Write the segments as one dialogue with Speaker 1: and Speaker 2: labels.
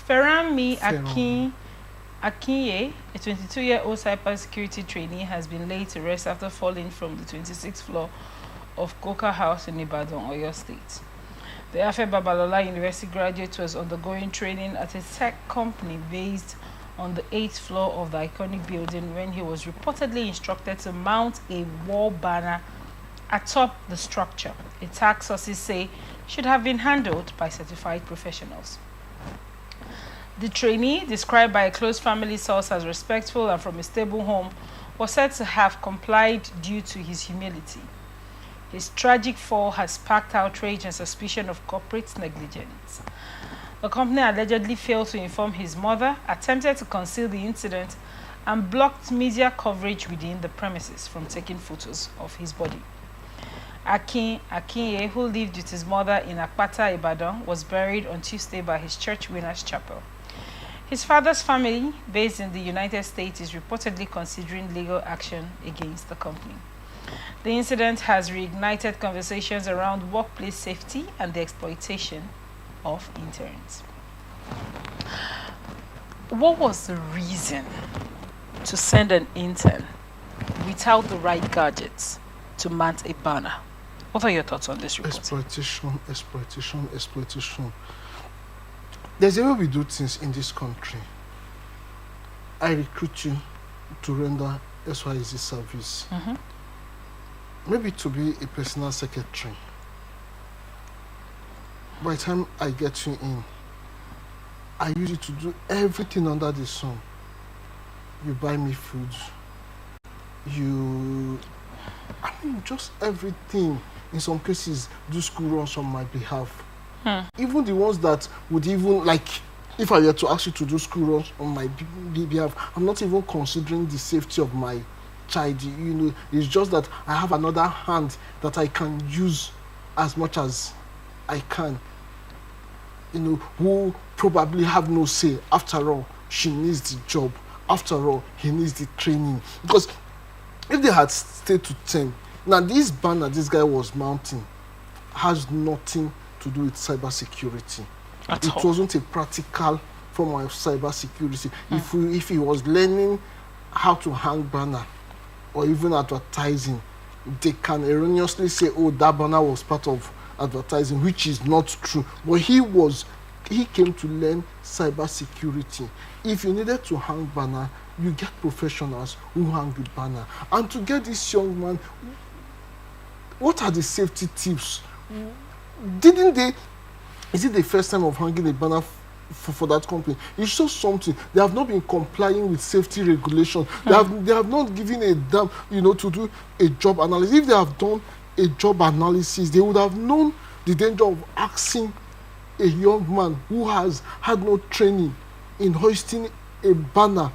Speaker 1: Feranmi Akin-Akinye, a 22-year-old cybersecurity trainee, has been laid to rest after falling from the 26th floor of Coca House in Ibadan, Oyo State. The Afe Babalola University graduate was undergoing training at a tech company based on the 8th floor of the iconic building when he was reportedly instructed to mount a wall banner atop the structure. Attack sources say should have been handled by certified professionals. The trainee, described by a close family source as respectful and from a stable home, was said to have complied due to his humility. His tragic fall has sparked outrage and suspicion of corporate negligence. The company allegedly failed to inform his mother, attempted to conceal the incident, and blocked media coverage within the premises from taking photos of his body. Akinye, who lived with his mother in Akpata, Ibadan, was buried on Tuesday by his church winners chapel. His father's family, based in the United States, is reportedly considering legal action against the company. The incident has reignited conversations around workplace safety and the exploitation of interns. What was the reason to send an intern without the right gadgets to mount a banner? What are your thoughts on this report?
Speaker 2: Exploitation. There's a way we do things in this country. I recruit you to render XYZ service. Maybe to be a personal secretary. By the time I get you in, I use you to do everything under the sun. You buy me food. Just everything. In some cases, do school runs on my behalf. Even the ones that would even, like, if I were to ask you to do school runs on my behalf, I'm not even considering the safety of my child. It's just that I have another hand that I can use as much as I can. Who probably have no say. After all, she needs the job. After all, he needs the training. Because if they had stayed to 10, now this banner this guy was mounting has nothing to do with cybersecurity. It wasn't a practical form of cybersecurity. If he was learning how to hang banner or even advertising, they can erroneously say, oh, that banner was part of advertising, which is not true. But he came to learn cybersecurity. If you needed to hang banner, you get professionals who hang the banner. And to get this young man, what are the safety tips? Is it the first time of hanging a banner for that company? It's just something. They have not been complying with safety regulation. They have not given a damn, to do a job analysis. If they have done a job analysis, they would have known the danger of asking a young man who has had no training in hoisting a banner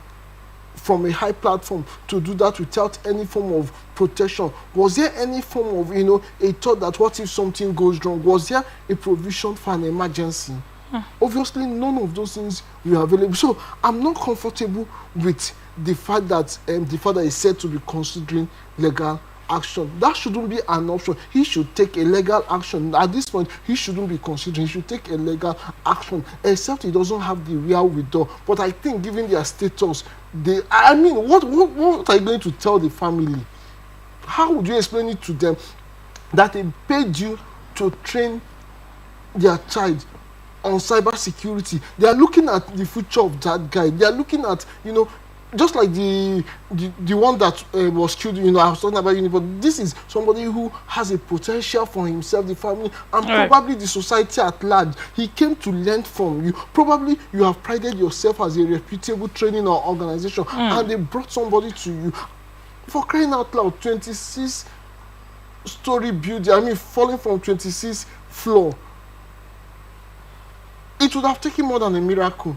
Speaker 2: from a high platform to do that without any form of protection. Was there any form of, a thought that what if something goes wrong? Was there a provision for an emergency? Obviously, none of those things were available. So I'm not comfortable with the fact that the father is said to be considering legal action. That shouldn't be an option. He should take a legal action. At this point, he shouldn't be considering. He should take a legal action, except he doesn't have the real withdrawal. But I think, given their status, what are you going to tell the family? How would you explain it to them that they paid you to train their child on cybersecurity? They are looking at the future of that guy. They are looking at, just like the one that was killed, I was talking about, but this is somebody who has a potential for himself, the family, and probably the society at large. He came to learn from you. Probably you have prided yourself as a reputable training or organization, and they brought somebody to you. For crying out loud, 26-story building, falling from 26th floor. It would have taken more than a miracle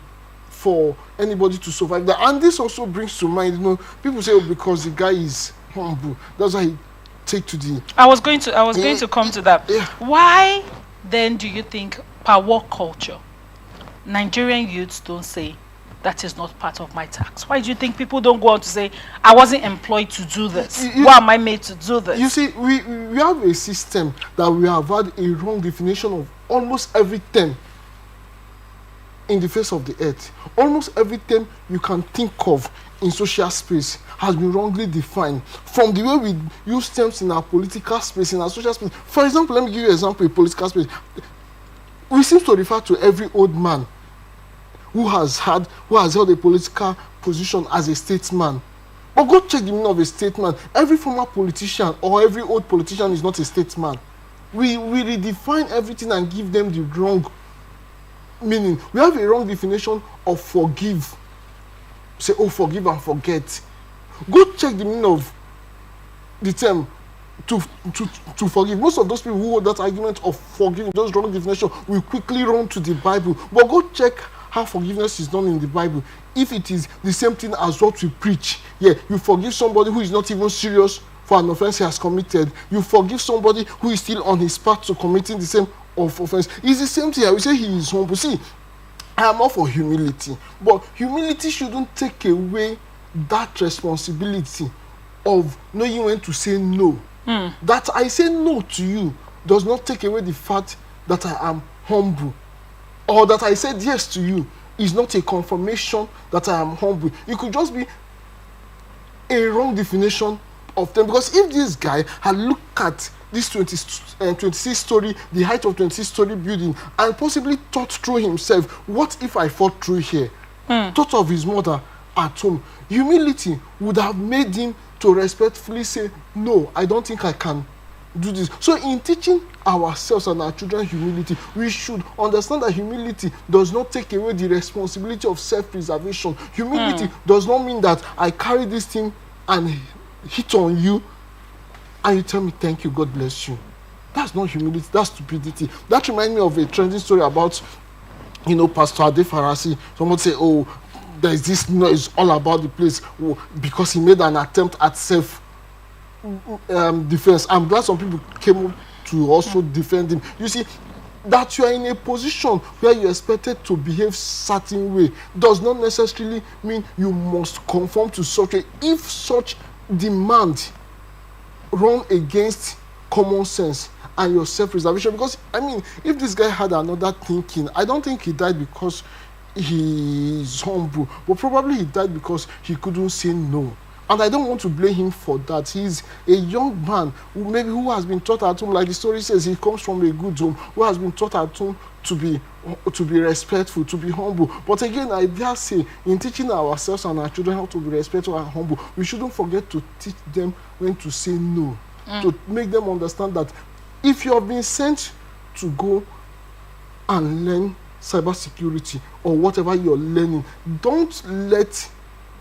Speaker 2: for anybody to survive that. And this also brings to mind, people say, oh, because the guy is humble, that's why he take to the...
Speaker 1: I was going to come to that. Why then do you think power culture, Nigerian youths don't say, that is not part of my tax? Why do you think people don't go on to say, I wasn't employed to do this? Why am I made to do this?
Speaker 2: You see, we have a system that we have had a wrong definition of almost everything. in the face of the earth. Almost every term you can think of in social space has been wrongly defined. From the way we use terms in our political space, in our social space. For example, let me give you an example in political space. We seem to refer to every old man who has held a political position as a statesman. But go check the meaning of a statesman. Every former politician or every old politician is not a statesman. We redefine everything and give them the wrong meaning. We have a wrong definition of forgive. Say, oh, forgive and forget. Go check the meaning of the term to forgive. Most of those people who hold that argument of forgiving, those wrong definition, will quickly run to the Bible. But go check how forgiveness is done in the Bible. If it is the same thing as what we preach, yeah, you forgive somebody who is not even serious for an offense he has committed. You forgive somebody who is still on his path to committing the same offense. It's the same thing. I will say he is humble. See, I am all for humility, but humility shouldn't take away that responsibility of knowing when to say no. That I say no to you does not take away the fact that I am humble, or that I said yes to you is not a confirmation that I am humble. It could just be a wrong definition of them. Because if this guy had looked at this 26-story, the height of 26-story building, and possibly thought through himself, what if I fought through here? Thought of his mother at home. Humility would have made him to respectfully say, no, I don't think I can do this. So in teaching ourselves and our children humility, we should understand that humility does not take away the responsibility of self-preservation. Humility does not mean that I carry this thing and hit on you and you tell me thank you, God bless you. That's not humility, that's stupidity. That reminds me of a trending story about, Pastor Ade Farasi. Someone say, oh, there's this noise all about the place because he made an attempt at self defense. I'm glad some people came up to also defend him. You see, that you are in a position where you're expected to behave certain way does not necessarily mean you must conform to such a. If such demand run against common sense and your self-preservation, because if this guy had another thinking, I don't think he died because he's humble, but probably he died because he couldn't say no. And I don't want to blame him for that. He's a young man who has been taught at home, like the story says, he comes from a good home, who has been taught at home to be respectful, to be humble. But again, I dare say, in teaching ourselves and our children how to be respectful and humble, we shouldn't forget to teach them when to say no, to make them understand that if you have been sent to go and learn cybersecurity or whatever you're learning, don't let.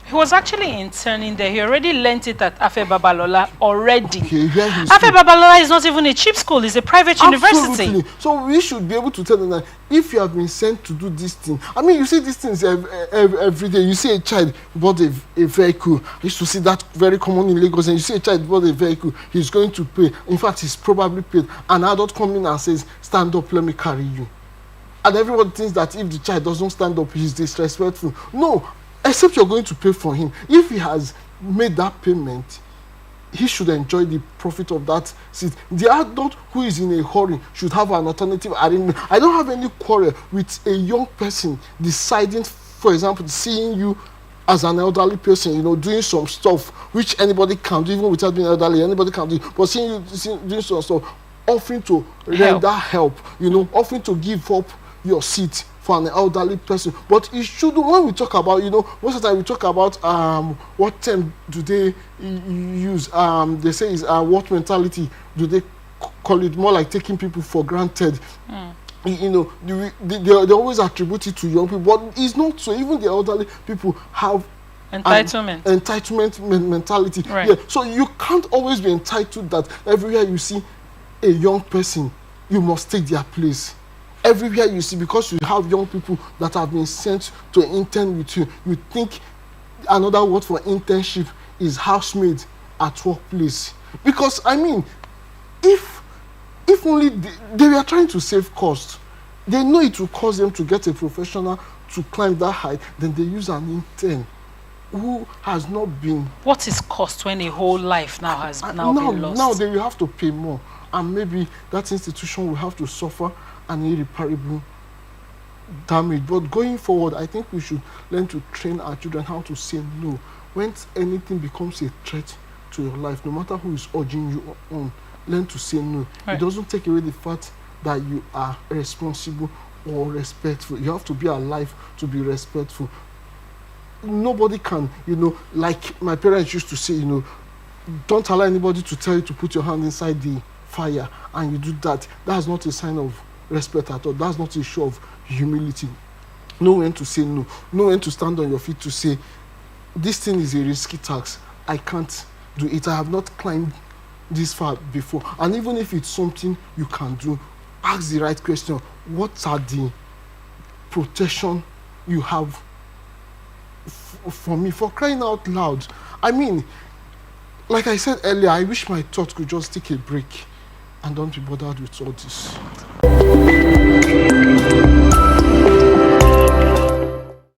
Speaker 1: He was actually interning there. He already learnt it at Afe Babalola already.
Speaker 2: Okay,
Speaker 1: Afe Babalola is not even a cheap school, it's a private university.
Speaker 2: So we should be able to tell them that if you have been sent to do this thing, you see these things every day. You see a child bought a vehicle. I used to see that very common in Lagos, and you see a child bought a vehicle, he's going to pay. In fact, he's probably paid. An adult comes in and says, stand up, let me carry you. And everyone thinks that if the child doesn't stand up, he's disrespectful. No. Except you're going to pay for him. If he has made that payment, he should enjoy the profit of that seat. The adult who is in a hurry should have an alternative arrangement. I don't have any quarrel with a young person deciding, for example, seeing you as an elderly person, doing some stuff which anybody can do, even without being elderly, anybody can do. But seeing you doing some stuff, offering to render help, offering to give up your seat for an elderly person. But it should, when we talk about, most of the time we talk about what term do they use? They say is what mentality do they call it? More like taking people for granted. They always attribute it to young people, but it's not so. Even the elderly people have entitlement mentality.
Speaker 1: Right.
Speaker 2: Yeah. So you can't always be entitled that everywhere you see a young person, you must take their place. Everywhere you see, because you have young people that have been sent to intern with you, you think another word for internship is housemaid at workplace. Because if only they were trying to save cost, they know it will cost them to get a professional to climb that height, then they use an intern who has not been.
Speaker 1: What is cost when a whole life now has been lost?
Speaker 2: Now they will have to pay more, and maybe that institution will have to suffer an irreparable damage. But going forward, I think we should learn to train our children how to say no. When anything becomes a threat to your life, no matter who is urging you on, learn to say no.
Speaker 1: Right.
Speaker 2: It doesn't take away the fact that you are responsible or respectful. You have to be alive to be respectful. Nobody can, like my parents used to say, don't allow anybody to tell you to put your hand inside the fire and you do that. That's not a sign of respect at all. That's not a show of humility. Know when to say no. Know when to stand on your feet to say, this thing is a risky task. I can't do it. I have not climbed this far before. And even if it's something you can do, ask the right question. What are the protection you have for me? For crying out loud. I mean, like I said earlier, I wish my thoughts could just take a break and don't be bothered with all this.